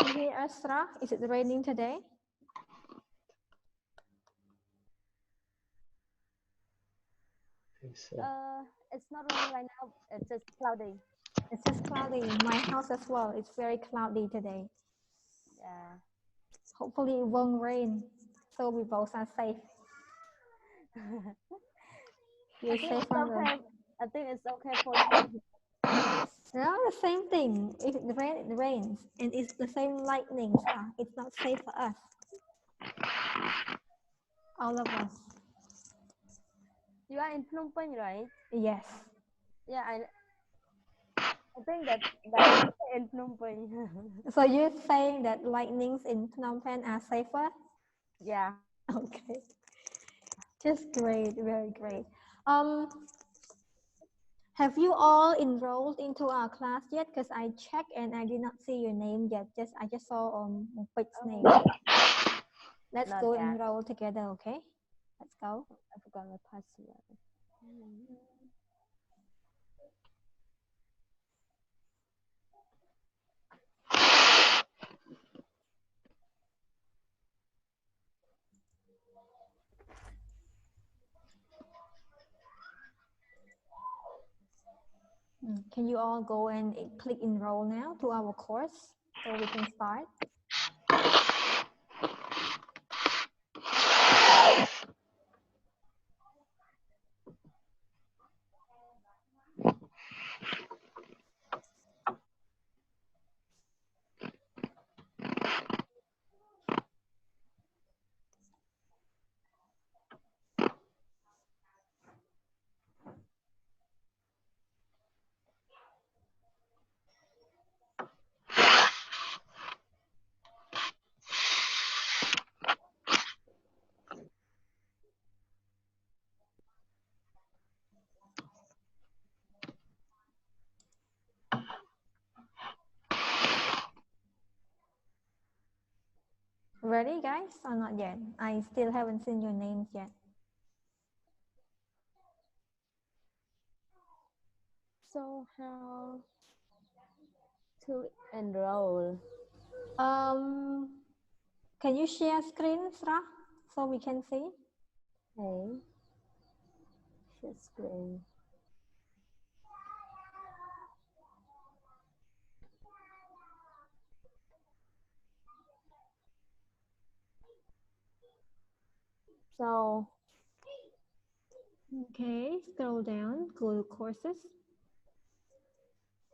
you hear us, Ra? Is it raining today? It's not raining right now. It's just cloudy. It's just cloudy. My house as well. It's very cloudy today. Yeah. Hopefully it won't rain, so we both are safe. You're safe from okay. I think it's okay for you. No, the same thing. If it rains, and it's the same lightning. So it's not safe for us. All of us. You are in Phnom Penh, right? Yes. Yeah, I think that's in Phnom Penh. So you're saying that lightnings in Phnom Penh are safer? Yeah. Okay. Just great, very great. Have you all enrolled into our class yet? Because I checked and I did not see your name yet. I just saw Quick's name. Let's Not go yet. enroll together, okay? Let's go. I forgot my password. Can you all go and click enroll now to our course so we can start? Ready, guys, or not yet? I still haven't seen your names yet. So how to enroll? Can you share screen, Sra, so we can see? Okay. Share screen. So, okay, scroll down, go to courses.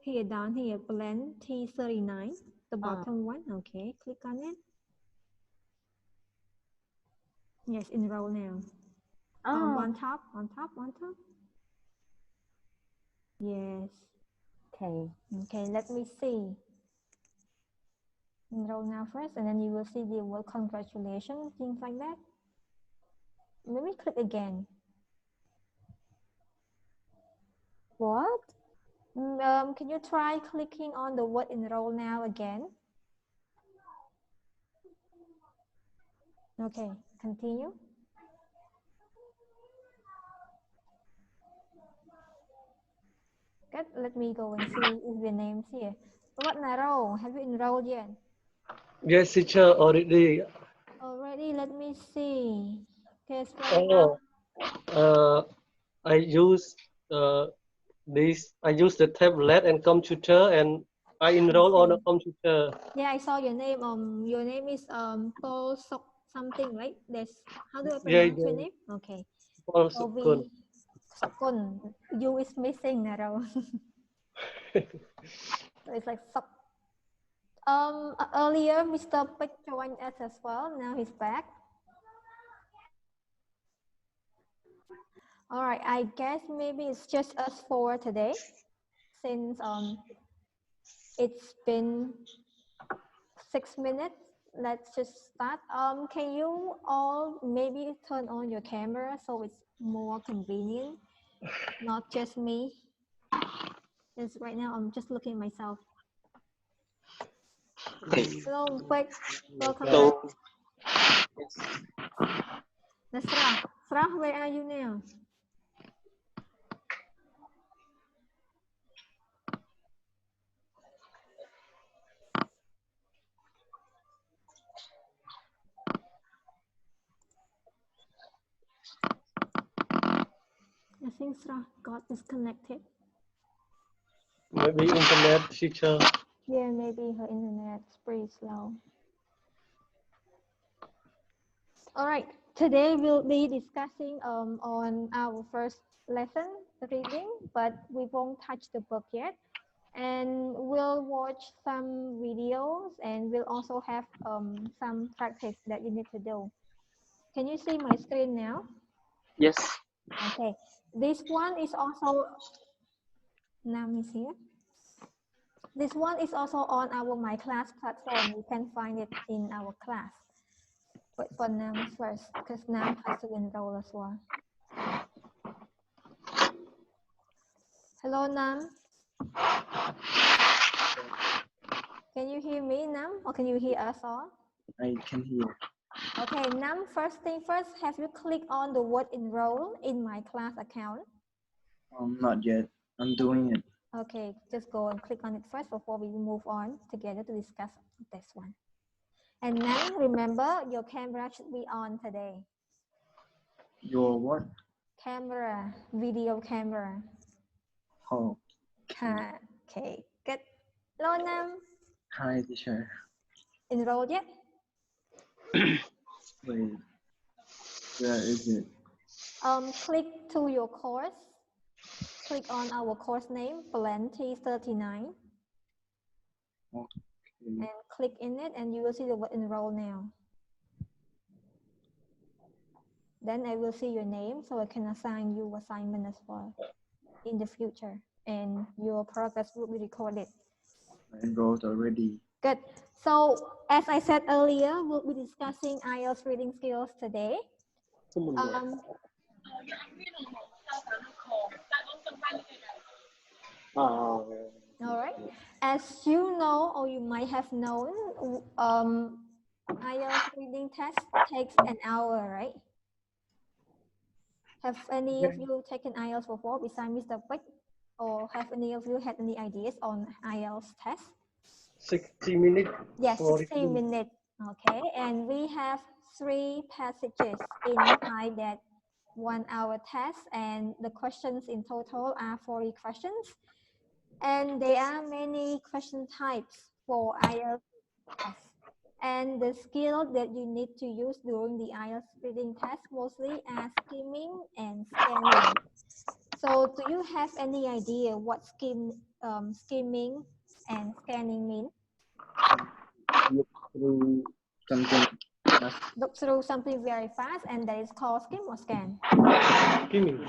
Here, down here, blend T39, the bottom one. Okay, click on it. Yes, enroll now. On top. Yes. Okay. Okay, let me see. Enroll now first, and then you will see the word congratulations, things like that. Maybe click again. What? Can you try clicking on the word enroll now again? Okay, continue. Good. Let me go and see if the name's here. What Naro? Have you enrolled yet? yes, teacher, already. Already, let me see. Okay, spell it out. I use I use the tablet and computer, and I enroll on a computer. Yeah, I saw your name. Your name is Paul Sok something, right? That's how do I pronounce your name? Okay. Paul Sokun. Sokun. U is missing, Naro. So it's like Sok. Earlier, Mr. Pick joined us as well. Now he's back. All right, I guess maybe it's just us four today, since it's been 6 minutes. Let's just start. Can you all maybe turn on your camera so it's more convenient, not just me? Because right now I'm just looking at myself. Hello, quick. Welcome back. Nasra, where are you now? think Sra got disconnected. Maybe internet, teacher. Yeah, maybe her internet's pretty slow. All right, today we'll be discussing on our first lesson, reading, but we won't touch the book yet. And we'll watch some videos and we'll also have some practice that you need to do. Can you see my screen now? Yes. Okay, this one is also, Nam is here. This one is also on our My Class platform. You can find it in our class. Wait for Nam first, because Nam has to enroll as well. Hello, Nam. Can you hear me, Nam, or can you hear us all? I can hear. Okay, Nam, first thing first, have you clicked on the word enroll in My Class account? Not yet. I'm doing it. Okay, just go and click on it first before we move on together to discuss this one. And Nam, remember your camera should be on today. Your what? Camera, video camera. Oh. Okay, good. Hello, Nam. Hi, teacher. Enrolled yet? Wait. Where is it? Click to your course. Click on our course name, Blend T39. Okay. And click in it and you will see the word enroll now. Then I will see your name so I can assign you assignment as well in the future. And your progress will be recorded. I enrolled already. Good. So as I said earlier, we'll be discussing IELTS reading skills today. All right. As you know, or you might have known, IELTS reading test takes an hour, right? Have any of you taken IELTS before besides Mr. Quick? Or have any of you had any ideas on IELTS test? 60 minutes. Yes, 60 minutes. Okay, and we have 3 passages inside that 1 hour test, and the questions in total are 40 questions. And there are many question types for IELTS test. And the skill that you need to use during the IELTS reading test mostly are skimming and scanning. So do you have any idea what skimming and scanning mean? Look through something. Look through something very fast, and that is called skim or scan? Skimming.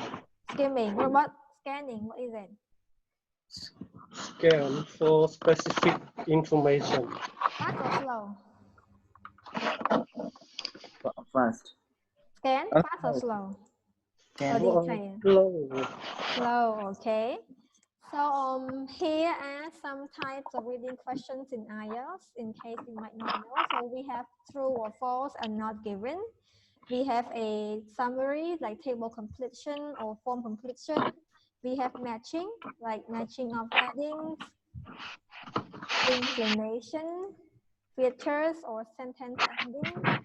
Skimming. What about scanning? What is it? Scan for specific information. Fast or slow? Fast. Scan, fast or slow? Scan. Slow. Slow, okay. So here are some types of reading questions in IELTS in case you might not know. So we have true or false and not given. We have a summary like table completion or form completion. We have matching, like matching of headings, inclination, features or sentence endings.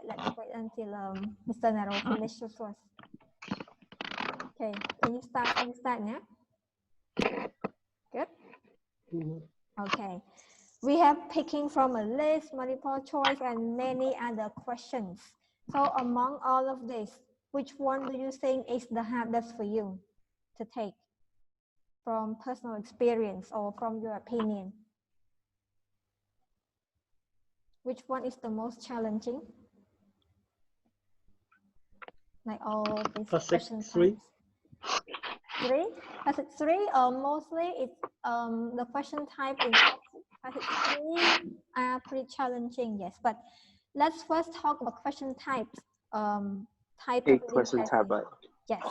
Let's wait until Mr. Naro finishes first. Okay, can you start now? Good. Okay. We have picking from a list, multiple choice, and many other questions. So among all of this, which one do you think is the hardest for you to take from personal experience or from your opinion? Which one is the most challenging? Like all these question types. 3? Passage 3, mostly it's the question type in passage 3 are pretty challenging, yes. But let's first talk about question types. Type of question type, right? Yes.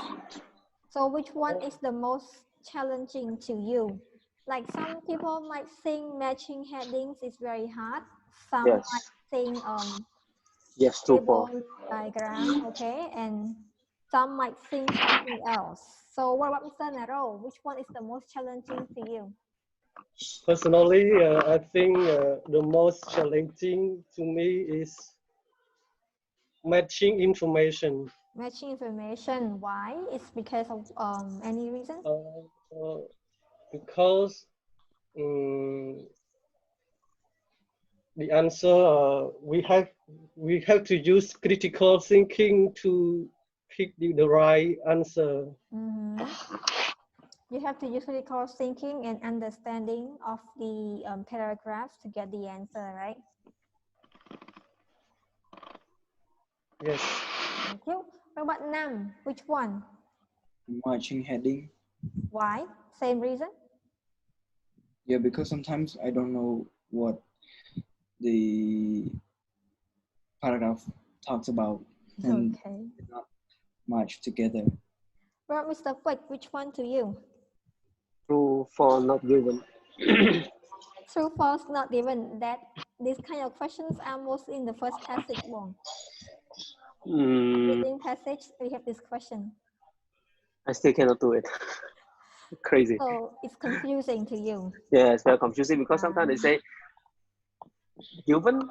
So which one is the most challenging to you? Like some people might think matching headings is very hard. Some might think table diagram, okay, and some might think something else. So what about Mr. Naro? Which one is the most challenging to you? Personally, I think the most challenging to me is matching information. Matching information. Why? It's because of any reason? Because the answer we have to use critical thinking to pick the right answer. You have to use critical thinking and understanding of the paragraphs to get the answer, right? Yes. Thank you. What about Nam? Which one? Matching heading. Why? Same reason? Yeah, because sometimes I don't know what the paragraph talks about and Okay. not much together. Well, Mr. Quick, which one to you? True, false, not given. True, false, not given. That these kind of questions are mostly in the first passage one. Reading passage, we have this question. I still cannot do it. Crazy. So it's confusing to you. Yeah, it's very confusing because sometimes they say given,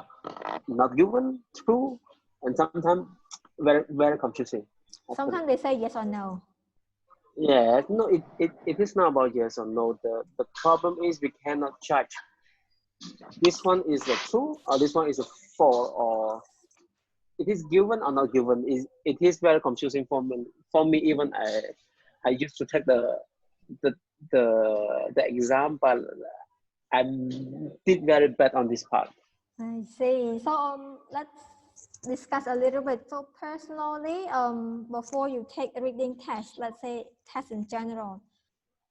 not given, true, and sometimes very confusing. Sometimes they say yes or no. Yeah, no, it is not about yes or no. The problem is we cannot judge. This one is a true or this one is a false, or it is given or not given. It is very confusing for me. For me, even I used to take the exam, but I did very bad on this part. I see. So let's discuss a little bit. So personally, before you take a reading test, let's say test in general,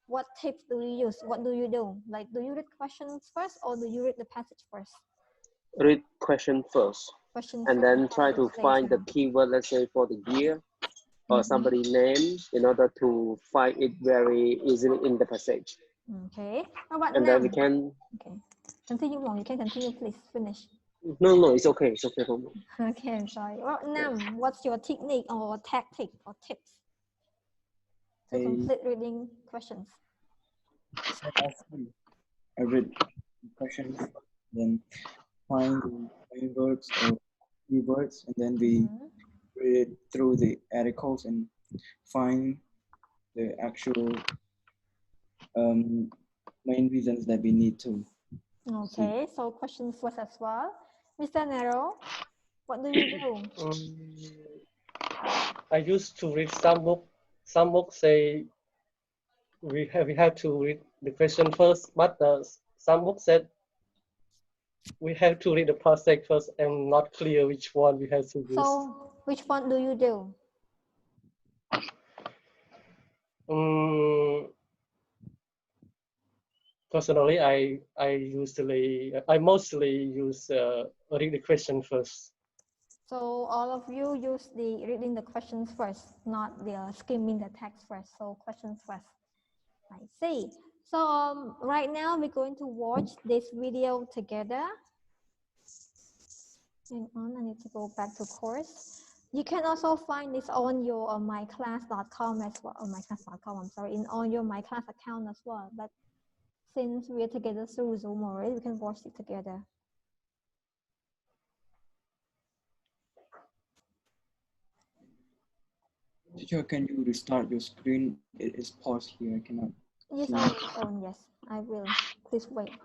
what tips do you use? What do you do? Like, do you read questions first or do you read the passage first? Read question first, Question and first, then try to passage find the later. keyword, let's say for the year or somebody name, in order to find it very easily in the passage. Okay. How about And Nam? then we can. Okay. Continue on. You can continue, please. Finish. No, it's okay. It's okay for me. Okay, I'm sorry. Well, Nam, what's your technique or tactic or tips to complete reading questions? I read questions, then find the words or keywords, and then we read through the articles and find the actual main reasons that we need to. Okay, so questions first as well. Mr. Nero, what do you do? I used to read some book. Some books say we have to read the question first, but some books said we have to read the passage first. I'm not clear which one we have to use. So which one do you do? Personally, I mostly use read the question first. So all of you use the reading the questions first, not the skimming the text first. So questions first. I see. So right now we're going to watch this video together. Hang on, I need to go back to course. You can also find this on your myclass.com as well. myclass.com, I'm sorry, on your myclass account as well. But since we're together through Zoom already, we can watch it together. Teacher, can you restart your screen? It is paused here. I cannot. Yes, see. on your phone, yes, I will. Please wait.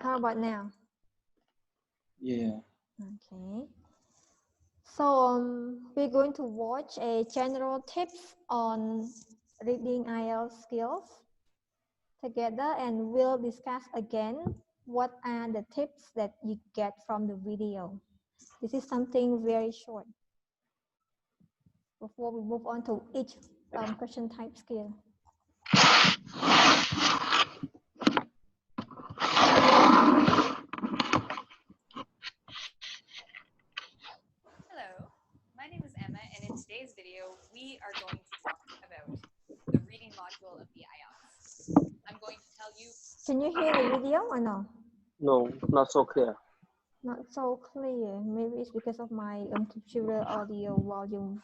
How about now? Yeah. Okay. So we're going to watch a general tips on reading IELTS skills together, and we'll discuss again what are the tips that you get from the video. This is something very short before we move on to each question type skill. Hello, my name is Emma, and in today's video, we are going to talk about the reading module of the IELTS. I'm going to tell you... Can you hear the video or no? No, not so clear. Not so clear. Maybe it's because of my computer audio volume.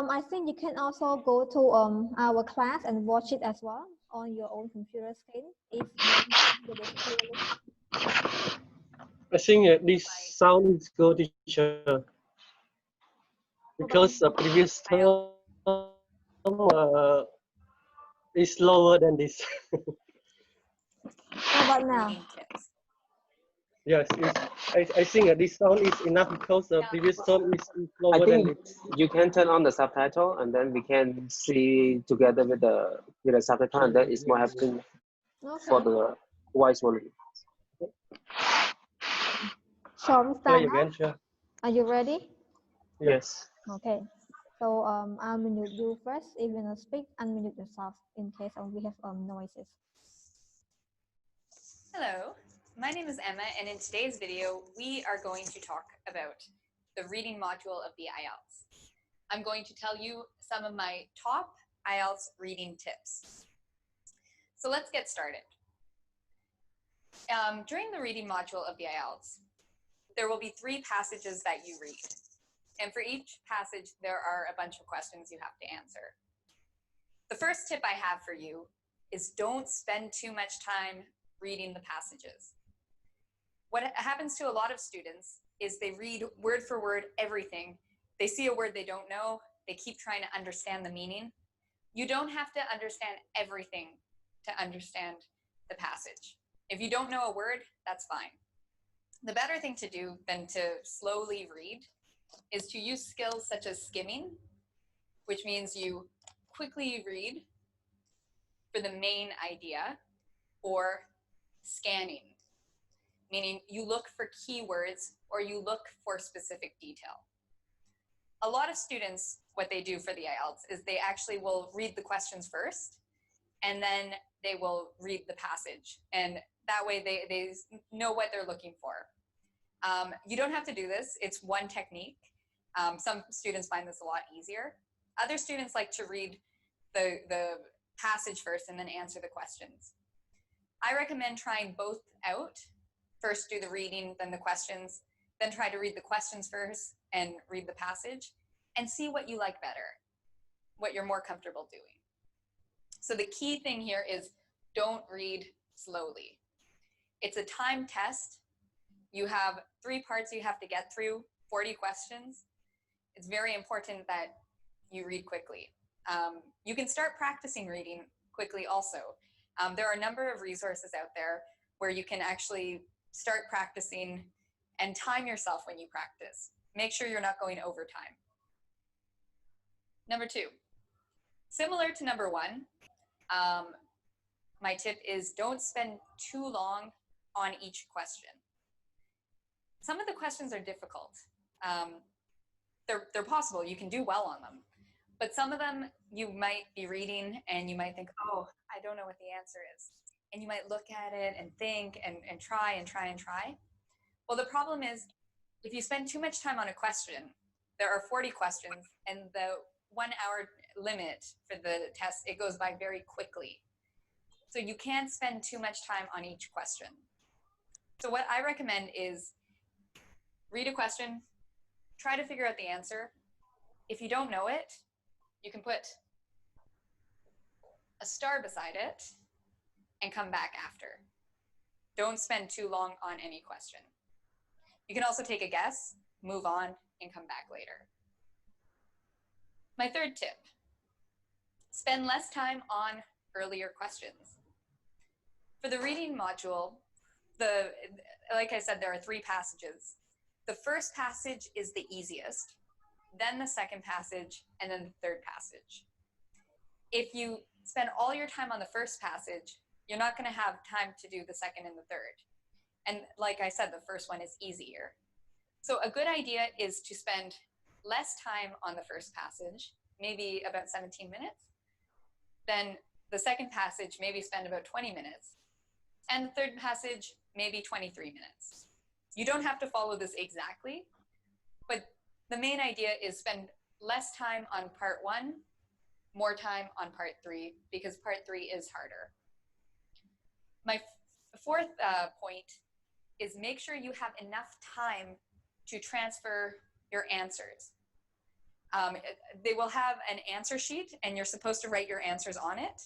I think you can also go to our class and watch it as well on your own computer screen if you want to get it clearly. I think this sound is good, teacher. Because the previous term is lower than this. How about now? Reading tips. Yes, I think this sound is enough because the previous term is I lower than think this. you can turn on the subtitle and then we can see together with the subtitle, and then it's more helpful for Okay. the voice volume. Shall we Play start now? again, sure. Are you ready? Yes. Okay. So I'll mute you first. If you not speak, unmute yourself in case we have noises. Hello, my name is Emma, and in today's video, we are going to talk about the reading module of the IELTS. I'm going to tell you some of my top IELTS reading tips. So let's get started. During the reading module of the IELTS, there will be 3 passages that you read. And for each passage, there are a bunch of questions you have to answer. The first tip I have for you is don't spend too much time reading the passages. What happens to a lot of students is they read word for word everything. They see a word they don't know. They keep trying to understand the meaning. You don't have to understand everything to understand the passage. If you don't know a word, that's fine. The better thing to do than to slowly read is to use skills such as skimming, which means you quickly read for the main idea, or scanning, meaning you look for keywords or you look for specific detail. A lot of students, what they do for the IELTS is they actually will read the questions first, and then they will read the passage. And that way they know what they're looking for. You don't have to do this. It's one technique. Some students find this a lot easier. Other students like to read the passage first and then answer the questions. I recommend trying both out. First do the reading, then the questions, then try to read the questions first and read the passage, and see what you like better, what you're more comfortable doing. So the key thing here is don't read slowly. It's a time test. You have 3 parts you have to get through, 40 questions. It's very important that you read quickly. You can start practicing reading quickly also. There are a number of resources out there where you can actually start practicing and time yourself when you practice. Make sure you're not going over time. Number 2, similar to number 1, my tip is don't spend too long on each question. Some of the questions are difficult. They're possible, you can do well on them. But some of them you might be reading and you might think, oh, I don't know what the answer is. And you might look at it and think and try and try and try. Well, the problem is if you spend too much time on a question, there are 40 questions and the 1 hour limit for the test, it goes by very quickly. So you can't spend too much time on each question. So what I recommend is read a question, try to figure out the answer. If you don't know it, you can put a star beside it and come back after. Don't spend too long on any question. You can also take a guess, move on, and come back later. My third tip, spend less time on earlier questions. For the reading module, like I said, there are 3 passages. The first passage is the easiest, then the second passage, and then the third passage. If you spend all your time on the first passage, you're not going to have time to do the second and the third. And like I said, the first one is easier. So a good idea is to spend less time on the first passage, maybe about 17 minutes. Then the second passage, maybe spend about 20 minutes. And the third passage, maybe 23 minutes. You don't have to follow this exactly, but the main idea is spend less time on part 1, more time on part 3, because part 3 is harder. My fourth point is make sure you have enough time to transfer your answers. They will have an answer sheet and you're supposed to write your answers on it.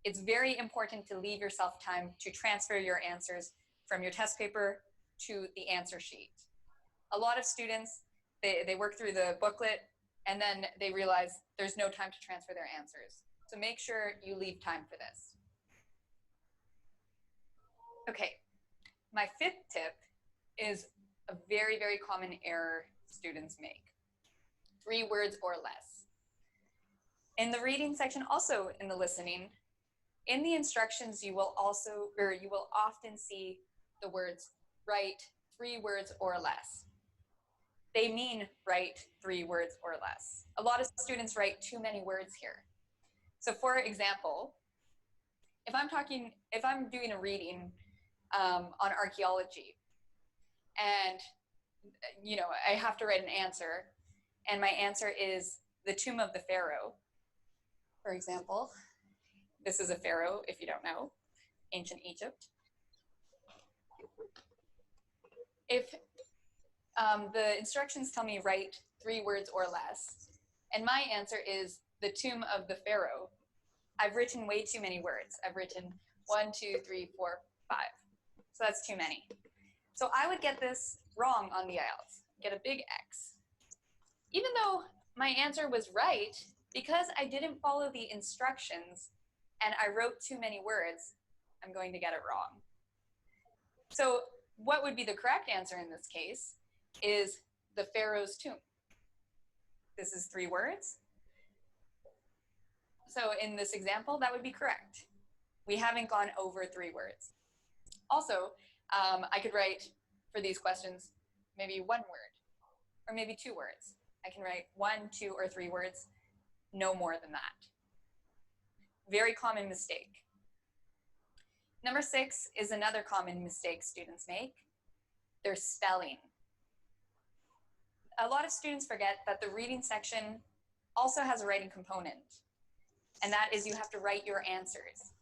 It's very important to leave yourself time to transfer your answers from your test paper to the answer sheet. A lot of students, they work through the booklet and then they realize there's no time to transfer their answers. So make sure you leave time for this. Okay, my fifth tip is a very, very common error students make. 3 words or less. In the reading section, also in the listening, in the instructions, you will often see the words write 3 words or less. They mean write 3 words or less. A lot of students write too many words here. So for example, if I'm doing a reading on archaeology and I have to write an answer and my answer is the tomb of the pharaoh, for example. This is a pharaoh, if you don't know, ancient Egypt. If the instructions tell me write 3 words or less, and my answer is the tomb of the pharaoh, I've written way too many words. I've written 1, 2, 3, 4, 5. So that's too many. So I would get this wrong on the IELTS, get a big X. Even though my answer was right, because I didn't follow the instructions and I wrote too many words, I'm going to get it wrong. So what would be the correct answer in this case is the pharaoh's tomb. This is 3 words. So in this example, that would be correct. We haven't gone over 3 words. Also, I could write for these questions maybe 1 word or maybe 2 words. I can write 1, 2, or 3 words, no more than that. Very common mistake. Number 6 is another common mistake students make. Their spelling. A lot of students forget that the reading section also has a writing component, and that is you have to write your answers.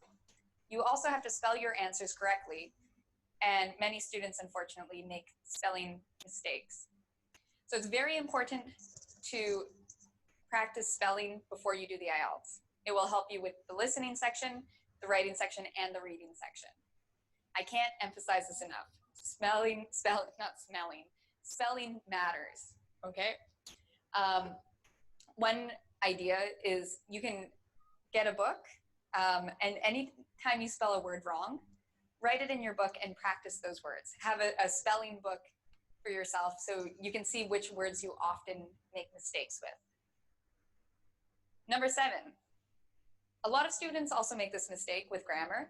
You also have to spell your answers correctly, and many students, unfortunately, make spelling mistakes. So it's very important to practice spelling before you do the IELTS. It will help you with the listening section, the writing section, and the reading section. I can't emphasize this enough. Spelling matters, okay? One idea is you can get a book, and anytime you spell a word wrong, write it in your book and practice those words. Have a spelling book for yourself so you can see which words you often make mistakes with. Number 7, a lot of students also make this mistake with grammar.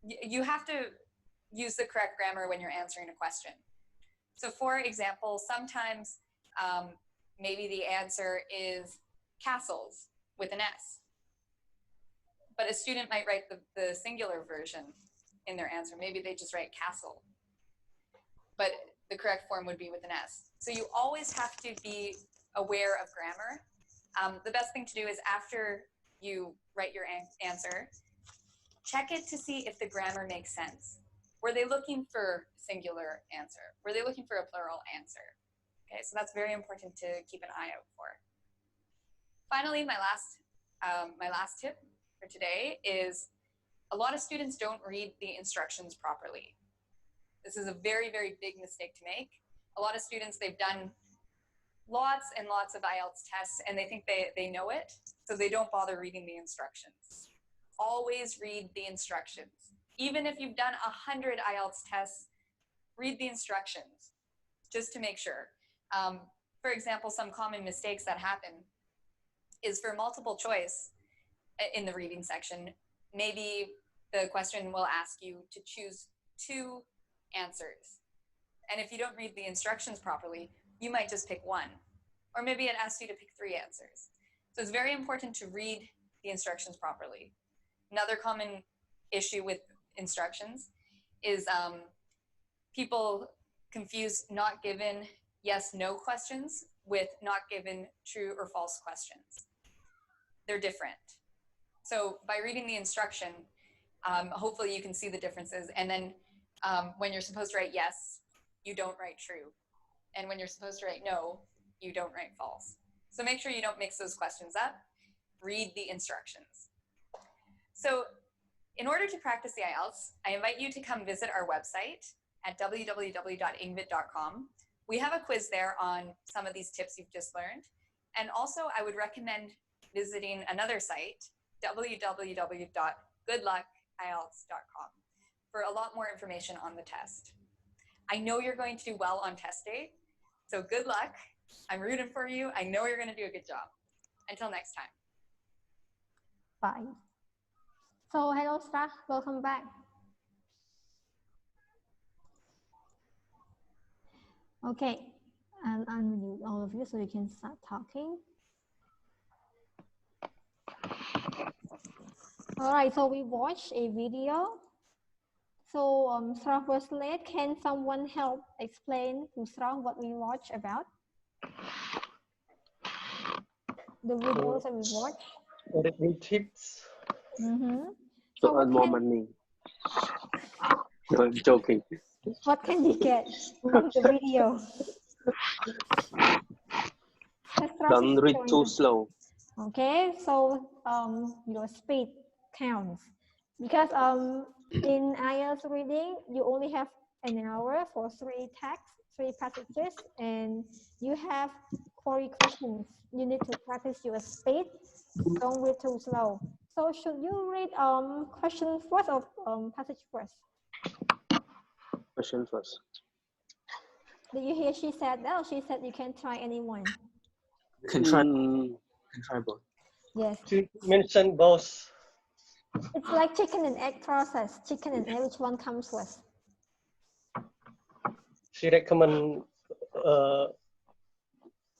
You have to use the correct grammar when you're answering a question. So for example, sometimes maybe the answer is castles with an S, but a student might write the singular version in their answer. Maybe they just write castle, but the correct form would be with an S. So you always have to be aware of grammar. The best thing to do is after you write your answer, check it to see if the grammar makes sense. Were they looking for singular answer? Were they looking for a plural answer? Okay, so that's very important to keep an eye out for. Finally, my last tip for today is a lot of students don't read the instructions properly. This is a very, very big mistake to make. A lot of students, they've done lots and lots of IELTS tests and they think they know it, so they don't bother reading the instructions. Always read the instructions. Even if you've done 100 IELTS tests, read the instructions just to make sure. For example, some common mistakes that happen is for multiple choice in the reading section. Maybe the question will ask you to choose 2 answers. And if you don't read the instructions properly, you might just pick 1. Or maybe it asks you to pick 3 answers. So it's very important to read the instructions properly. Another common issue with instructions is people confuse not given yes/no questions with not given true or false questions. They're different. So by reading the instruction, hopefully you can see the differences. And then when you're supposed to write yes, you don't write true. And when you're supposed to write no, you don't write false. So make sure you don't mix those questions up. Read the instructions. So in order to practice the IELTS, I invite you to come visit our website at www.ingvid.com. We have a quiz there on some of these tips you've just learned. And also I would recommend visiting another site, www.goodluckielts.com, for a lot more information on the test. I know you're going to do well on test day, so good luck. I'm rooting for you. I know you're going to do a good job. Until next time. Bye. So hello staff, welcome back. Okay, I'll unmute all of you so you can start talking. All right, so we watched a video. So Sraf was late. Can someone help explain to Sraf what we watched about? The videos that we watched. Written tips. To earn more money. No, I'm joking. What can you get from the video? Don't read too slow. Okay, so your speed counts because in IELTS reading you only have an hour for 3 texts, 3 passages, and you have 40 questions. You need to practice your speed. Don't read too slow. So should you read question first or passage first? Question first. Did you hear she said that? Or she said you can try anyone. You can try. Can try both. Yes. She mentioned both. It's like chicken and egg process. Chicken and egg, which one comes first? She recommend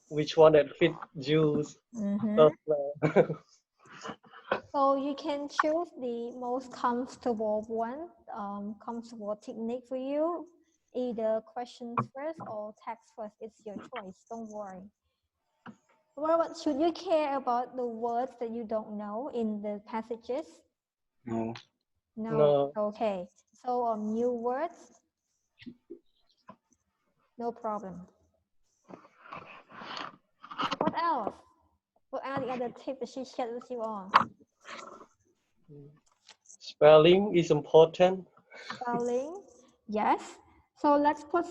which one that fit you. So you can choose the most comfortable one, comfortable technique for you. Either questions first or text first. It's your choice. Don't worry. What about, should you care about the words that you don't know in the passages? No. No. Okay. So new words. No problem. What else? What are the other tips that she shared with you all? Spelling is important. Spelling, yes. So let's put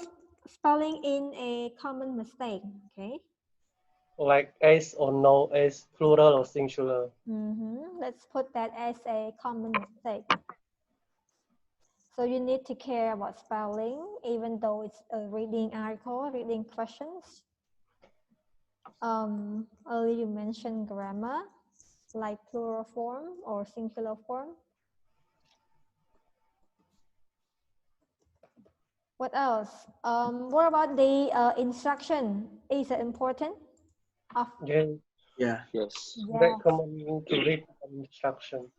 spelling in a common mistake, okay? Like S or no S, plural or singular. Let's put that as a common mistake. So you need to care about spelling, even though it's a reading article, reading questions. Earlier you mentioned grammar, like plural form or singular form. What else? What about the instruction? Is it important? Yeah. Yes. Recommend to read instruction.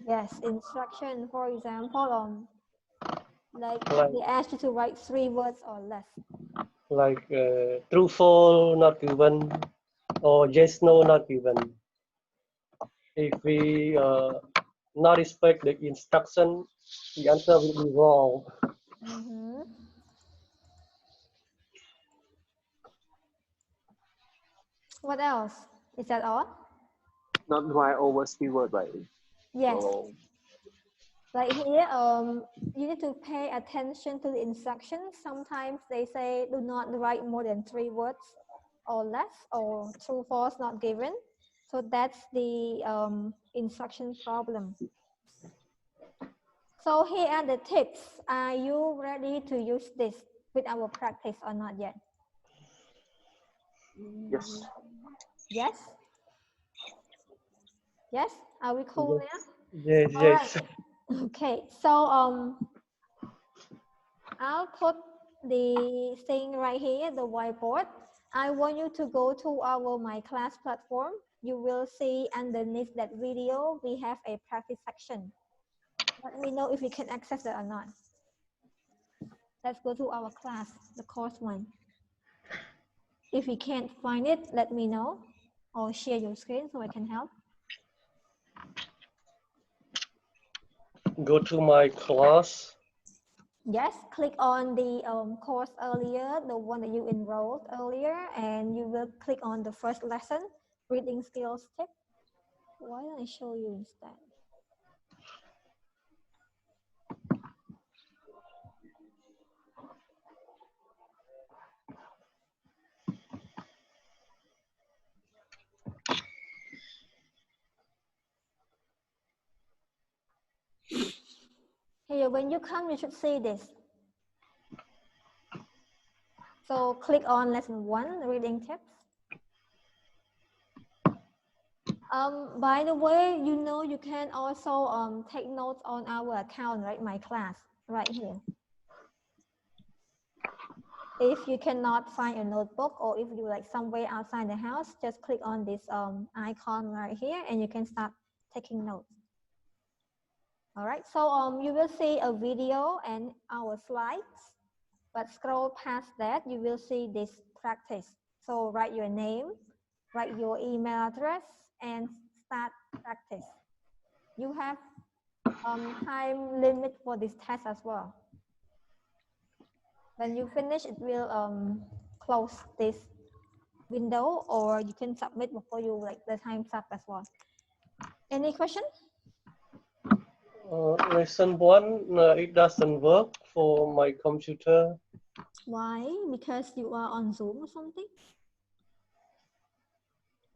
Yes, instruction. For example, like they ask you to write 3 words or less. Like true, false, not given, or yes, no, not given. If we not respect the instruction, the answer will be wrong. What else? Is that all? Not why over keyword, right? Yes. Oh. Like here, you need to pay attention to the instructions. Sometimes they say do not write more than 3 words or less, or true, false, not given. So that's the instruction problem. So here are the tips. Are you ready to use this with our practice or not yet? Yes. Yes? Yes? Are we cool now? Yes, All yes. right. Okay, so I'll put the thing right here, the whiteboard. I want you to go to our My Class platform. You will see underneath that video, we have a practice section. Let me know if you can access it or not. Let's go to our class, the course one. If you can't find it, let me know or share your screen so I can help. Go to My Class. Yes, click on the course earlier, the one that you enrolled earlier, and you will click on the first lesson, reading skills tip. Why don't I show you instead? Here, when you come, you should see this. So click on lesson 1, reading tips. By the way, you know you can also take notes on our account, right? My class, right here. If you cannot find a notebook or if you're like somewhere outside the house, just click on this icon right here and you can start taking notes. All right, so you will see a video and our slides, but scroll past that, you will see this practice. So write your name, write your email address, and start practice. You have time limit for this test as well. When you finish, it will close this window, or you can submit before you like the time's up as well. Any question? Lesson 1, it doesn't work for my computer. Why? Because you are on Zoom or something?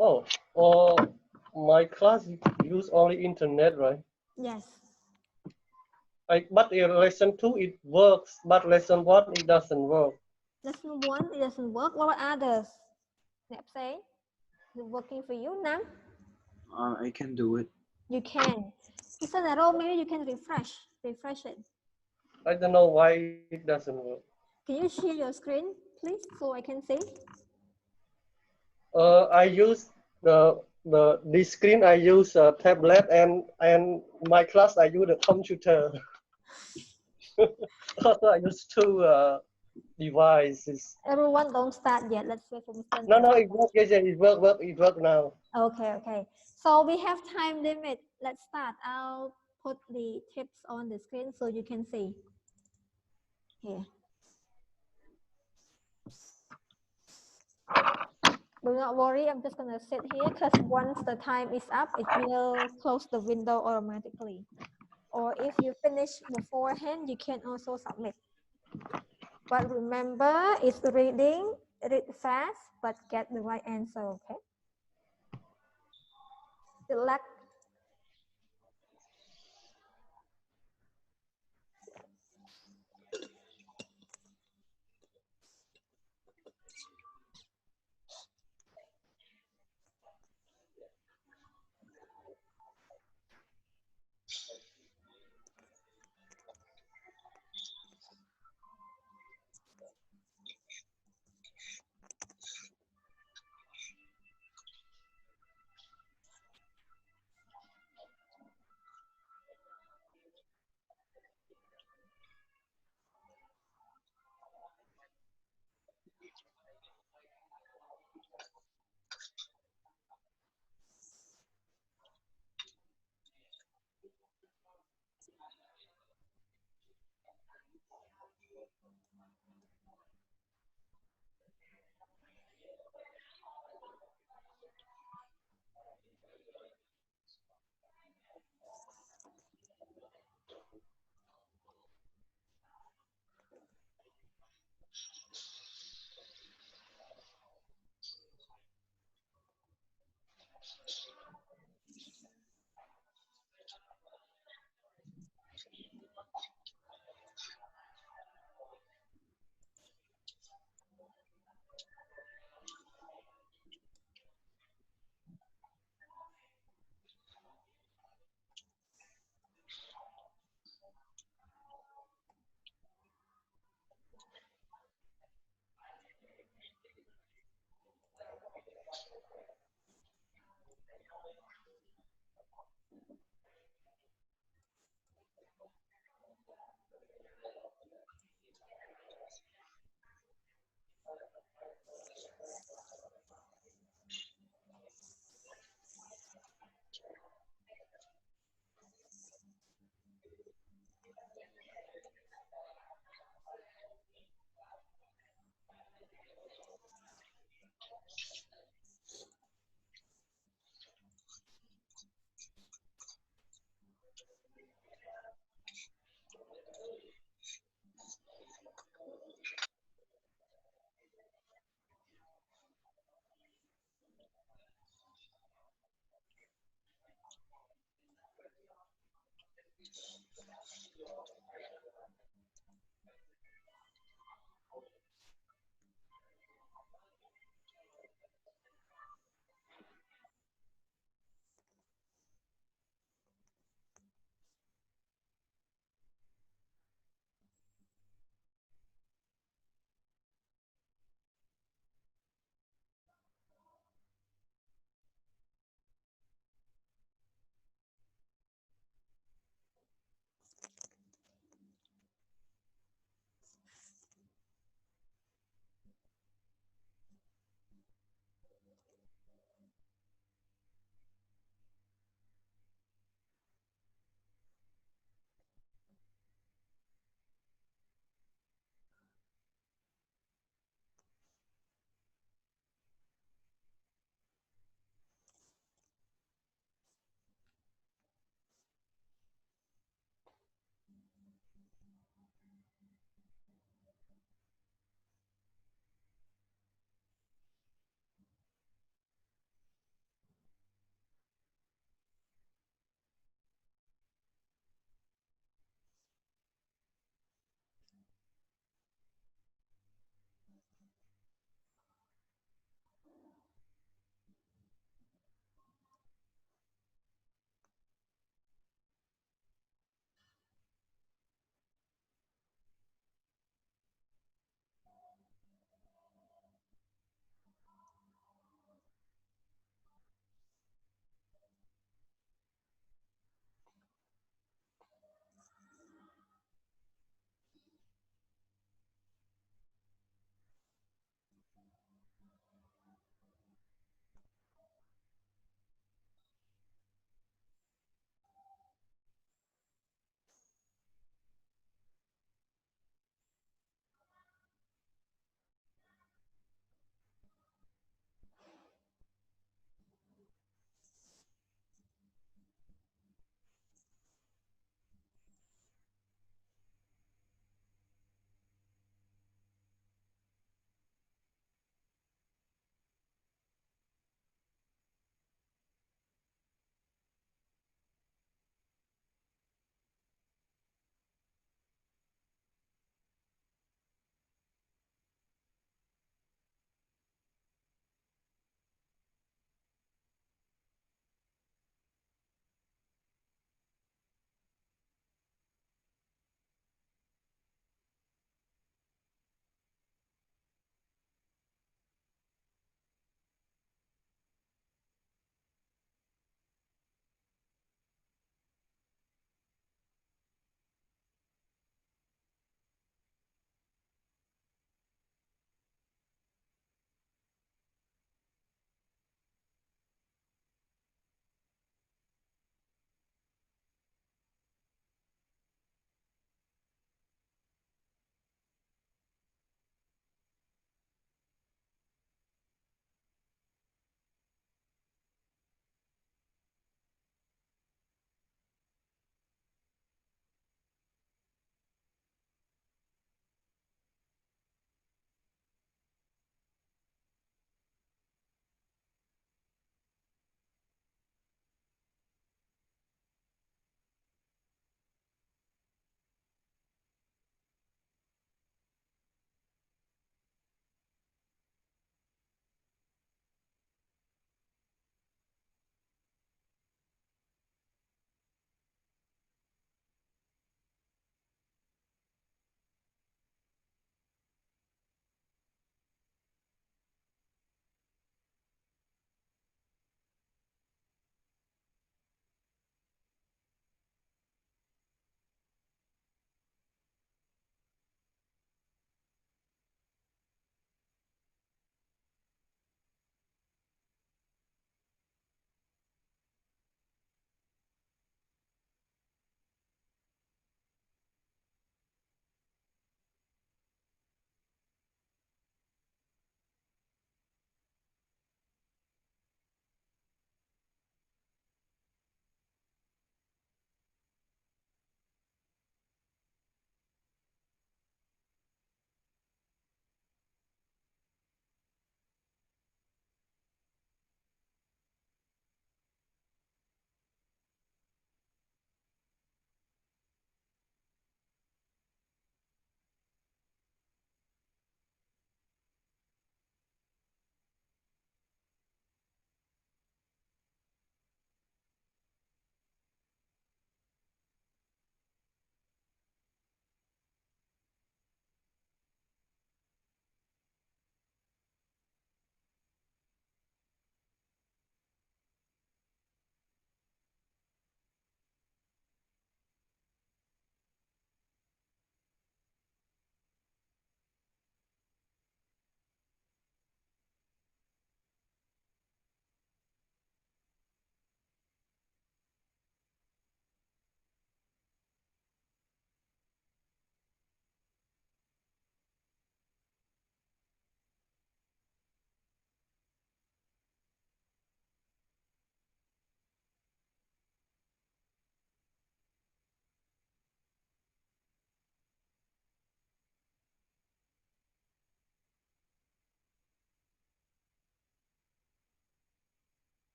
Oh, or my class use only internet, right? Yes. But in lesson 2 it works, but lesson 1 it doesn't work. Lesson 1, it doesn't work. What about others? Nep say, is it working for you now? I can do it. You can. Listen, Nero, maybe you can refresh it. I don't know why it doesn't work. Can you share your screen, please, so I can see? I use this screen. I use a tablet, and my class I use a computer. Also, I use 2 devices. Everyone don't start yet. Let's wait for Mr. No, it works. Yeah, it work now. Okay. So we have time limit. Let's start. I'll put the tips on the screen so you can see. Here. Do not worry, I'm just gonna sit here because once the time is up, it will close the window automatically. Or if you finish beforehand, you can also submit. But remember, it's reading, read fast, but get the right answer, okay? Good luck.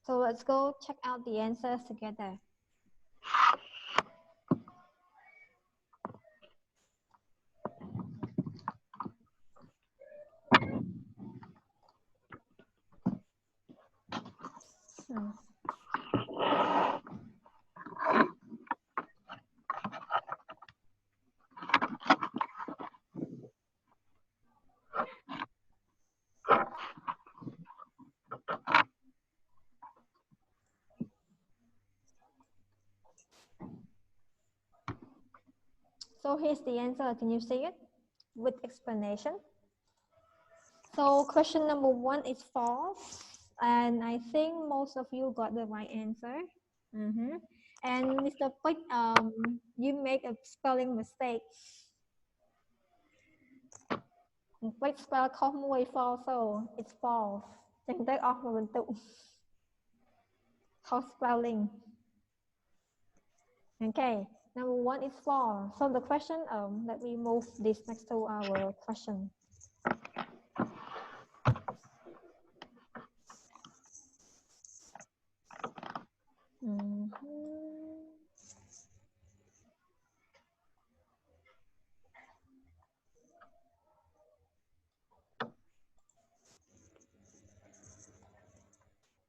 So let's go check out the answers together. So here's the answer. Can you see it with explanation? So question number 1 is false, and I think most of you got the right answer. And Mr. Pick, you make a spelling mistake. Pick spell không way false, so it's false. Chẳng tới off một bình tụ. False spelling. Okay, number 1 is false. So the question, let me move this next to our question.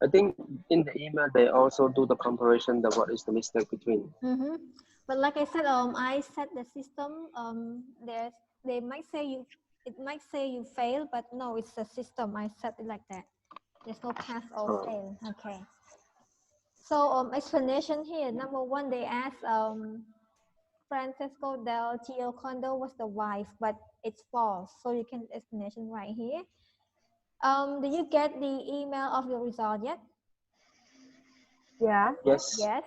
I think in the email they also do the comparison that what is the mistake between. But like I said, I set the system. They might say it might say you fail, but no, it's the system. I set it like that. There's no pass or fail. Okay. So explanation here. Number 1, they asked Francisco del Giocondo was the wife, but it's false. So you can explanation right here. Do you get the email of your result yet? Yeah. Yes. Yes.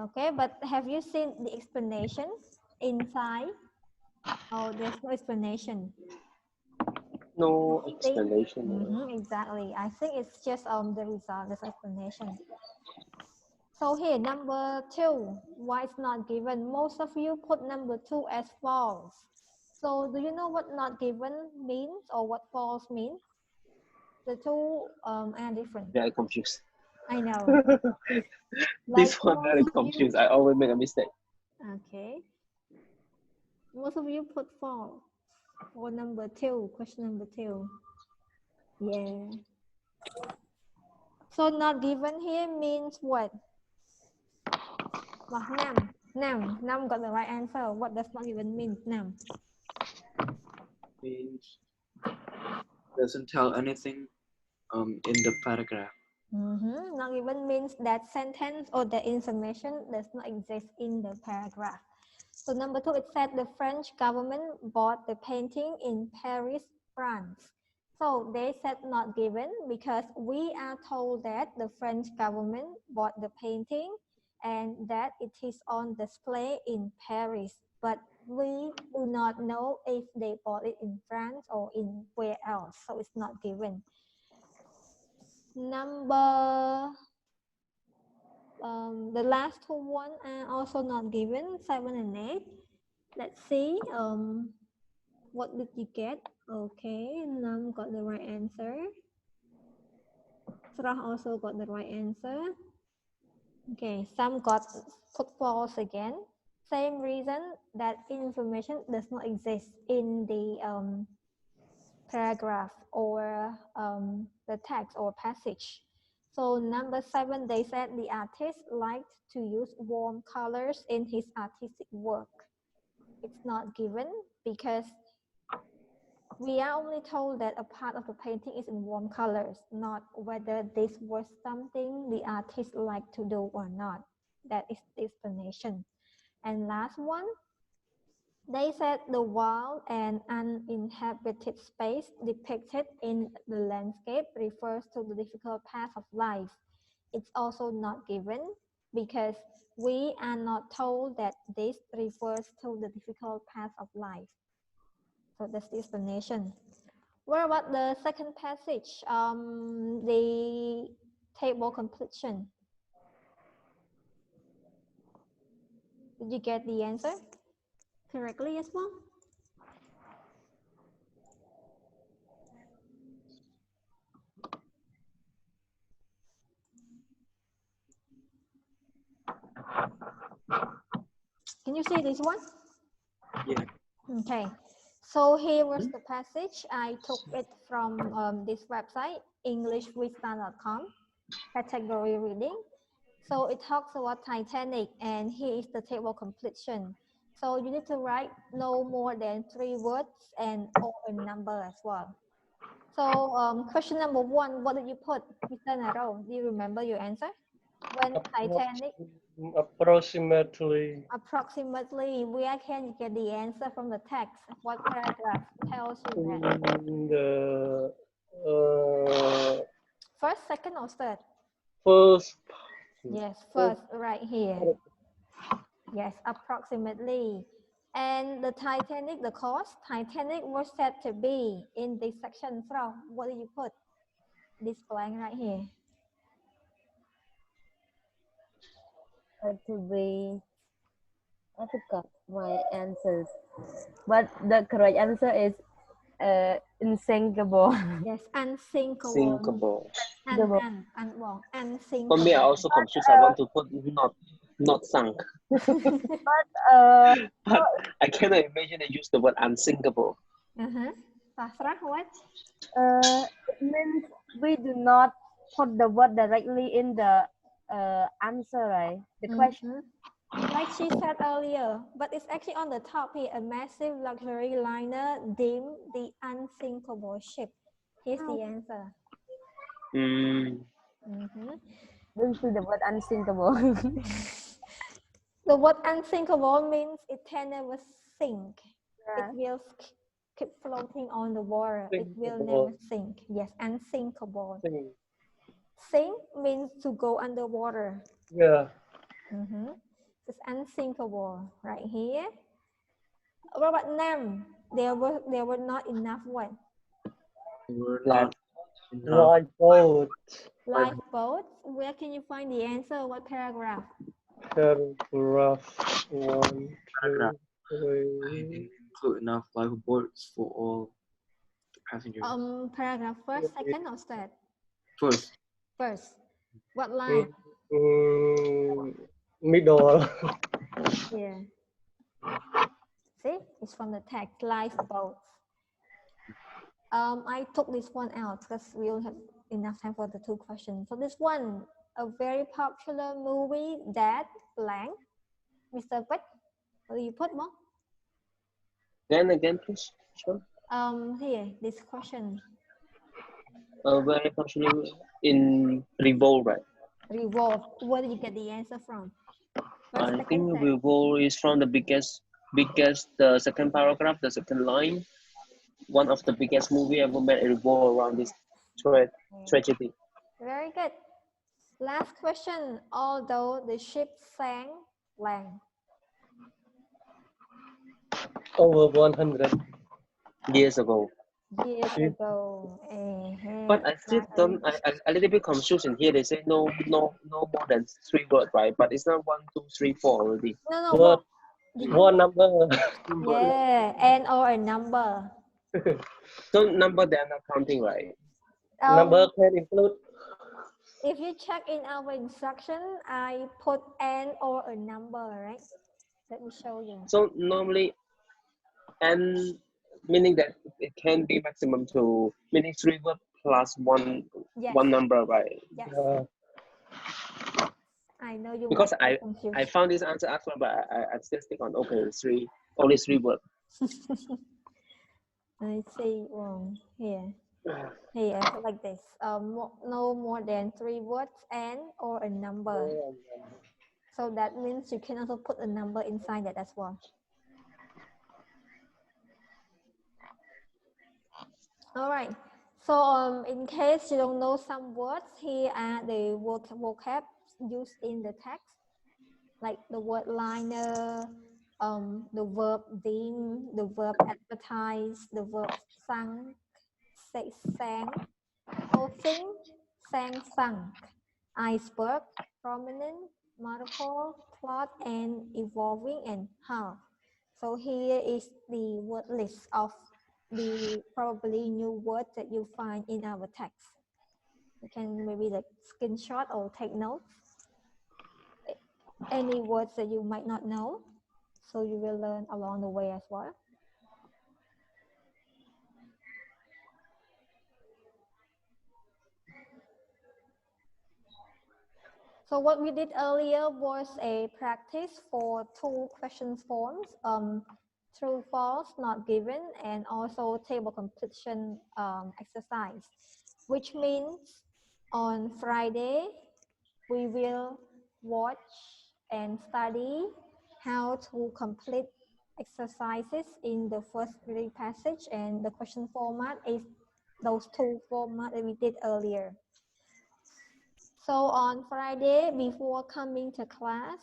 Okay, but have you seen the explanation inside? Oh, there's no explanation. No explanation. Exactly. I think it's just the result, this explanation. So here, number 2, why it's not given? Most of you put number 2 as false. So do you know what not given means or what false means? The two are different. Very confused. I know. This one very confused. I always make a mistake. Okay. Most of you put false for number 2, question number 2. Yeah. So not given here means what? Well, Nam got the right answer. What does not given mean, Nam? Means doesn't tell anything in the paragraph. Not given means that sentence or the information does not exist in the paragraph. So number 2, it said the French government bought the painting in Paris, France. So they said not given because we are told that the French government bought the painting and that it is on display in Paris. But we do not know if they bought it in France or in where else. So it's not given. Number, the last 2 are also not given, 7 and 8. Let's see, what did you get? Okay, Nam got the right answer. Sarah also got the right answer. Okay, some got put false again. Same reason that information does not exist in the paragraph or the text or passage. So number 7, they said the artist liked to use warm colors in his artistic work. It's not given because we are only told that a part of the painting is in warm colors, not whether this was something the artist liked to do or not. That is the explanation. And last one, they said the wild and uninhabited space depicted in the landscape refers to the difficult path of life. It's also not given because we are not told that this refers to the difficult path of life. So that's the explanation. What about the second passage, the table completion? Did you get the answer correctly as well? Can you see this one? Yeah. Okay. So here was the passage. I took it from this website, EnglishWithStar.com, category reading. So it talks about Titanic, and here is the table completion. So you need to write no more than 3 words and or a number as well. So question number 1, what did you put, Mr. Naro? Do you remember your answer? When Titanic? Approximately. Approximately. Where can you get the answer from the text? What paragraph tells you that? In the First, second, or third? first. Yes, first, right here. Yes, approximately. And the Titanic, the cost, Titanic was said to be in this section from, what do you put? This blank right here. To be, I forgot my answers, but the correct answer is unsinkable. Yes, unsinkable. Sinkable. Unsinkable. For me, I also confused. I want to put not sunk. But But I cannot imagine they use the word unsinkable. Sasra, what? it means we do not put the word directly in the answer, right? The question. Like she said earlier, but it's actually on the top here, a massive luxury liner deemed the unsinkable ship. Here's the answer. Don't see the word unsinkable. The word unsinkable means it can never sink. Yeah. It will keep floating on the water. It will Sinkable. never sink. Yes, unsinkable. Thing. Sink means to go underwater. Yeah. It's unsinkable right here. What about Nam? There were not enough what? Lifeboat. Lifeboats. Where can you find the answer? What paragraph? Paragraph 1, 2, I 3. didn't include enough lifeboats for all the passengers. Paragraph first, second, or third? First. First. What line? Middle. Yeah. See, it's from the text, lifeboats. I took this one out because we don't have enough time for the 2 questions. So this one, a very popular movie that blank. Mr. Pet, what do you put more? Then again, please. Sure. Here, this question. Very popular in Revolve, right? Revolve. Where did you get the answer from? First, I second, think third. Revolve is from the biggest, the second paragraph, the second line. One of the biggest movie ever made revolve around this tragedy. Very good. Last question. Although the ship sank blank. Over 100 years ago. Years ago. But I still don't. I a little bit confused in here. They say no more than 3 words, right? But it's not 1, 2, 3, 4 already. No. What? One number. Yeah, and or a number. So number they are not counting, right? Number can include. If you check in our instruction, I put and or a number, right? Let me show you. So normally, and meaning that it can be maximum to meaning 3 words plus one number, right? Yes. I know you Because might be confused. I found this answer as well, but I still stick on okay, only 3 words. I see here. Here, like this. No more than 3 words and or a number. So that means you can also put a number inside that as well. All right. So in case you don't know some words, here are the vocab used in the text, like the word liner, the verb deem, the verb advertise, the verb sang, sang, hosting, sang, sunk, iceberg, prominent, multiple, plot, and evolving, and half. So here is the word list of the probably new words that you find in our text. You can maybe like screenshot or take notes. Any words that you might not know. so you will learn along the way as well. So what we did earlier was a practice for 2 question forms, true, false, not given, and also table completion exercise, which means on Friday, we will watch and study how to complete exercises in the first reading passage, and the question format is those 2 formats that we did earlier. So on Friday, before coming to class,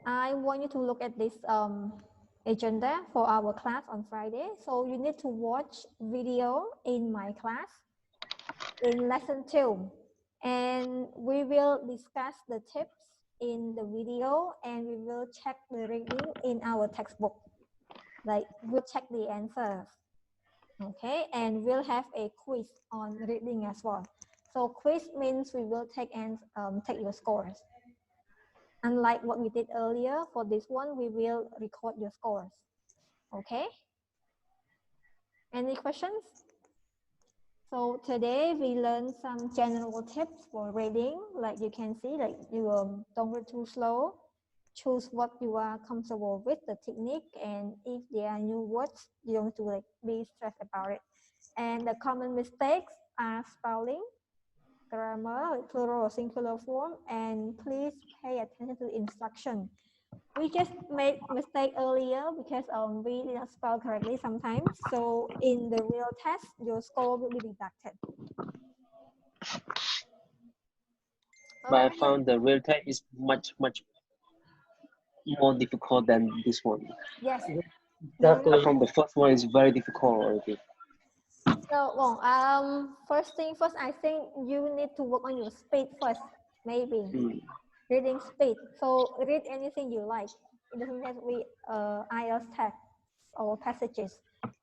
I want you to look at this agenda for our class on Friday. So you need to watch video in my class in lesson 2. And we will discuss the tips in the video, and we will check the reading in our textbook. Like, we'll check the answers. Okay, and we'll have a quiz on reading as well. So quiz means we will take your scores. Unlike what we did earlier, for this one, we will record your scores. Okay? Any questions? So today we learned some general tips for reading. Like you can see, like you don't read too slow. Choose what you are comfortable with, the technique, and if there are new words, you don't have to like be stressed about it. And the common mistakes are spelling, grammar, plural or singular form, and please pay attention to the instruction. We just made mistake earlier because we did not spell correctly sometimes. So in the real test, your score will be deducted. But I found the real test is much more difficult than this one. Yes. Exactly. I found the first one is very difficult already. So, well, first thing first, I think you need to work on your speed first, maybe. Reading speed. So read anything you like. It doesn't have to be IELTS text or passages.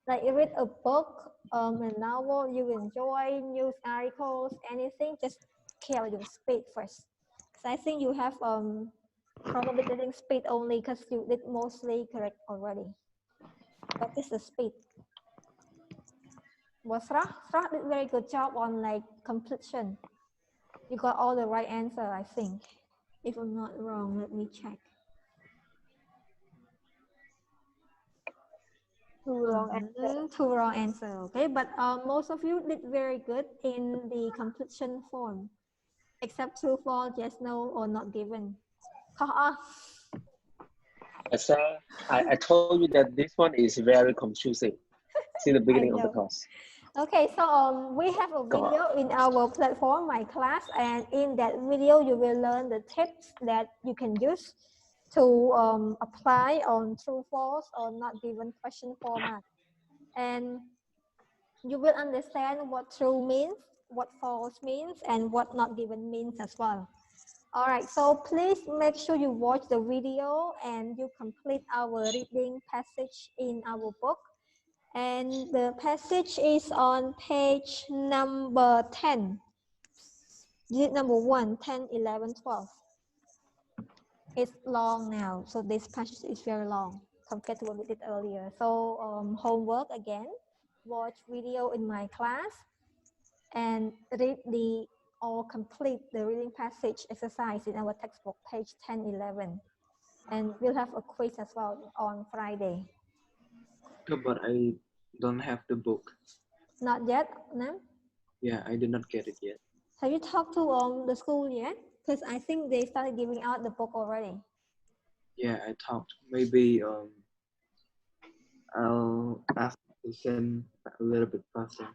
Like you read a book, a novel you enjoy, news articles, anything, just kill your speed first. So I think you have probably reading speed only because you did mostly correct already. But it's the speed. Well, Srah did very good job on like completion. You got all the right answer, I think. If I'm not wrong, let me check. 2 wrong answer. 2 wrong answer, okay? But most of you did very good in the completion form, except true, false, yes, no, or not given. So I told you that this one is very confusing since the beginning of the course. Okay, so we have a video in our platform, My Class, and in that video you will learn the tips that you can use to apply on true, false, or not given question format. And you will understand what true means, what false means, and what not given means as well. All right, so please make sure you watch the video and you complete our reading passage in our book. And the passage is on page number 10. Unit number 1, 10, 11, 12. It's long now, so this passage is very long compared to what we did earlier. So homework again, watch video in my class and read or complete the reading passage exercise in our textbook, page 10, 11. And we'll have a quiz as well on Friday. But I don't have the book. Not yet, Nam? Yeah, I did not get it yet. Have you talked to the school yet? Because I think they started giving out the book already. Yeah, I talked. Maybe I'll ask to send a little bit faster.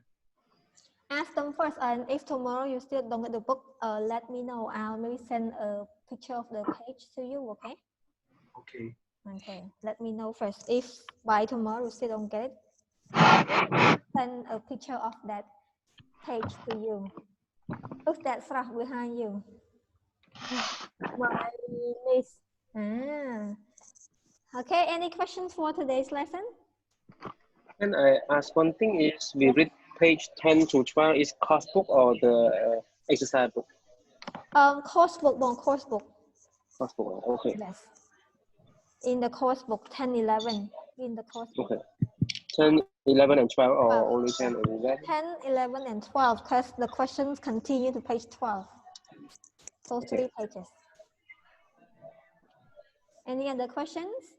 Ask them first, and if tomorrow you still don't get the book, let me know. I'll maybe send a picture of the page to you, okay? Okay. Okay, let me know first. If by tomorrow you still don't get it, send a picture of that page to you. Who's that Srah behind you? My niece. Okay, any questions for today's lesson? And I ask one thing is, we read page 10 to 12 is course book or the exercise book? Course book, course book. Course book. Okay. Yes. In the course book, 10, 11. In the course book. Okay. 10, 11, and 12, or 12. only 10 and 11? 10, 11, and 12, because the questions continue to page 12. So Okay. 3 pages. Any other questions?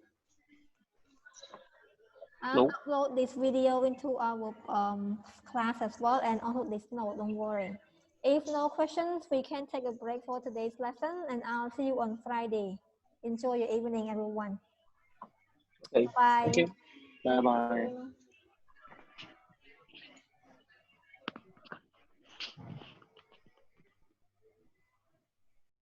I'll No. upload this video into our class as well, and also this note, don't worry. If no questions, we can take a break for today's lesson, and I'll see you on Friday. Enjoy your evening, everyone. Okay. Bye. Thank you. Bye-bye. Thank you.